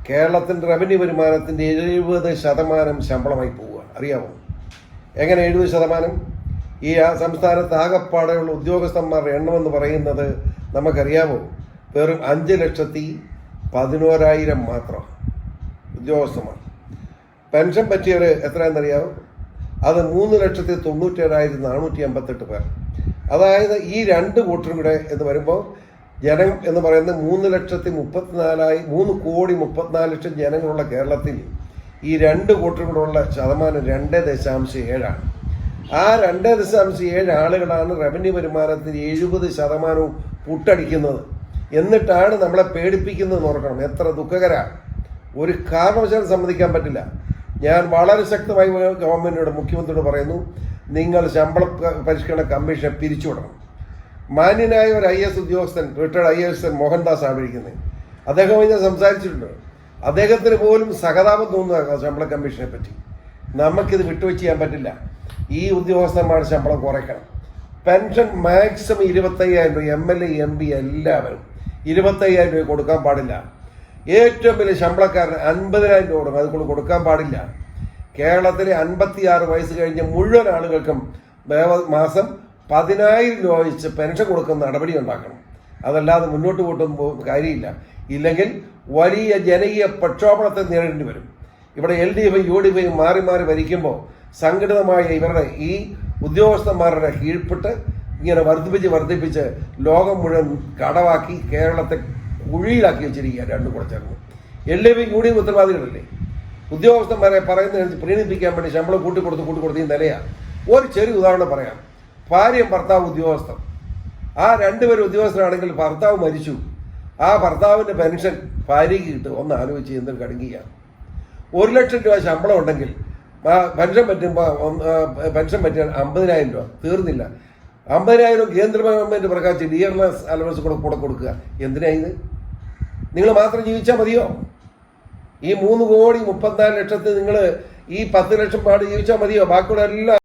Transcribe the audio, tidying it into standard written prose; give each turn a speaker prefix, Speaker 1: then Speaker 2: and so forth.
Speaker 1: കേരളത്തിൻ്റെ റവന്യൂ വരുമാനത്തിൻ്റെ 70% ശമ്പളമായി പോവുക. അറിയാമോ എങ്ങനെ 70%? ഈ സംസ്ഥാനത്ത് ആകെപ്പാടെയുള്ള ഉദ്യോഗസ്ഥന്മാരുടെ എണ്ണമെന്ന് പറയുന്നത് നമുക്കറിയാമോ? വെറും 5,11,000 മാത്രം ഉദ്യോഗസ്ഥന്മാർ. പെൻഷൻ പറ്റിയവർ എത്രയാണെന്നറിയാമോ? അത് 3,97,458 പേർ. അതായത് ഈ രണ്ട് കൂട്ടരും കൂടെ എന്ന് വരുമ്പോൾ ജനം എന്ന് പറയുന്നത് 3,34,000 ജനങ്ങളുള്ള കേരളത്തിൽ ഈ രണ്ട് കൂട്ടരും കൂടെ ഉള്ള ശതമാനം 2.7 ആ 2.7 ആളുകളാണ് റവന്യൂ വരുമാനത്തിന് 70% പുട്ടടിക്കുന്നത്. എന്നിട്ടാണ് നമ്മളെ പേടിപ്പിക്കുന്നത് ഓർക്കണം. എത്ര ദുഃഖകരമാണ്. ഒരു കാരണവശാലും സമ്മതിക്കാൻ പറ്റില്ല. ഞാൻ വളരെ ശക്തമായി ഗവൺമെന്റിനോട്, മുഖ്യമന്ത്രിയോട് പറയുന്നു, നിങ്ങൾ ശമ്പള പരിഷ്കരണ കമ്മീഷനെ പിരിച്ചുവിടണം. മാന്യനായ ഒരു IAS ഉദ്യോഗസ്ഥൻ, റിട്ടയർഡ് IAS മോഹൻദാസ് ആണ് വിളിക്കുന്നത്. അദ്ദേഹം ഞാൻ സംസാരിച്ചിട്ടുണ്ട്. അദ്ദേഹത്തിന് പോലും സഹതാപം തോന്നുക ശമ്പള കമ്മീഷനെ പറ്റി. നമുക്കിത് വിട്ടുവെച്ച് ചെയ്യാൻ പറ്റില്ല. ഈ ഉദ്യോഗസ്ഥന്മാരുടെ ശമ്പളം കുറയ്ക്കണം. പെൻഷൻ മാക്സിമം 25,000 രൂപ. MLA MP എല്ലാവരും 25,000 രൂപ കൊടുക്കാൻ പാടില്ല. ഏറ്റവും വലിയ ശമ്പളക്കാരന് 50,000 രൂപ കൊടുക്കും. അതുകൊണ്ട് കൊടുക്കാൻ പാടില്ല. കേരളത്തിലെ 56 വയസ്സ് കഴിഞ്ഞ മുഴുവൻ ആളുകൾക്കും മാസം 10,000 രൂപ വെച്ച് പെൻഷൻ കൊടുക്കുന്ന നടപടി ഉണ്ടാക്കണം. അതല്ലാതെ മുന്നോട്ട് കൂട്ടുമ്പോൾ കാര്യമില്ല. ഇല്ലെങ്കിൽ വലിയ ജനകീയ പ്രക്ഷോഭണത്തെ നേരിടേണ്ടി വരും. ഇവിടെ LDF UDF മാറി മാറി ഭരിക്കുമ്പോൾ സംഘടിതമായ ഇവരുടെ ഈ ഉദ്യോഗസ്ഥന്മാരുടെ കീഴ്പ്പെട്ട് ഇങ്ങനെ വർദ്ധിപ്പിച്ച് ലോകം മുഴുവൻ കടവാക്കി കേരളത്തെ കുഴിയിലാക്കി വെച്ചിരിക്കുക. രണ്ടും കൂടെ ചേർന്ന് LDF UDF ഉത്തരവാദികളല്ലേ? ഉദ്യോഗസ്ഥന്മാരെ പറയുന്നതിനനുസരിച്ച് പ്രീണിപ്പിക്കാൻ വേണ്ടി ശമ്പളം കൂട്ടിക്കൊടുത്ത് ഈ നിലയാണ്. ഒരു ചെറിയ ഉദാഹരണം പറയാം. ഭാര്യയും ഭർത്താവ് ഉദ്യോഗസ്ഥർ. ആ രണ്ടുപേരും ഉദ്യോഗസ്ഥരാണെങ്കിൽ ഭർത്താവ് മരിച്ചു. ആ ഭർത്താവിൻ്റെ പെൻഷൻ ഭാര്യയ്ക്ക് കിട്ടും. ഒന്ന് ആലോചിച്ച് എന്തൊരു കടുങ്ങിയാണ്. 1,00,000 രൂപ ശമ്പളം ഉണ്ടെങ്കിൽ പെൻഷൻ പറ്റുമ്പോൾ പെൻഷൻ പറ്റിയാൽ 50,000 രൂപ തീർന്നില്ല. 50,000 കേന്ദ്ര ഗവൺമെന്റ് പ്രഖ്യാപിച്ച് ഡിയർനെസ് അലവൻസ് കൂടെ കൊടുക്കുക. എന്തിനായത്? നിങ്ങൾ മാത്രം ജീവിച്ചാൽ മതിയോ? ഈ 3,34,00,000 നിങ്ങൾ ഈ 10 ലക്ഷം പാട് ജീവിച്ചാൽ മതിയോ? ബാക്കിയുള്ള എല്ലാം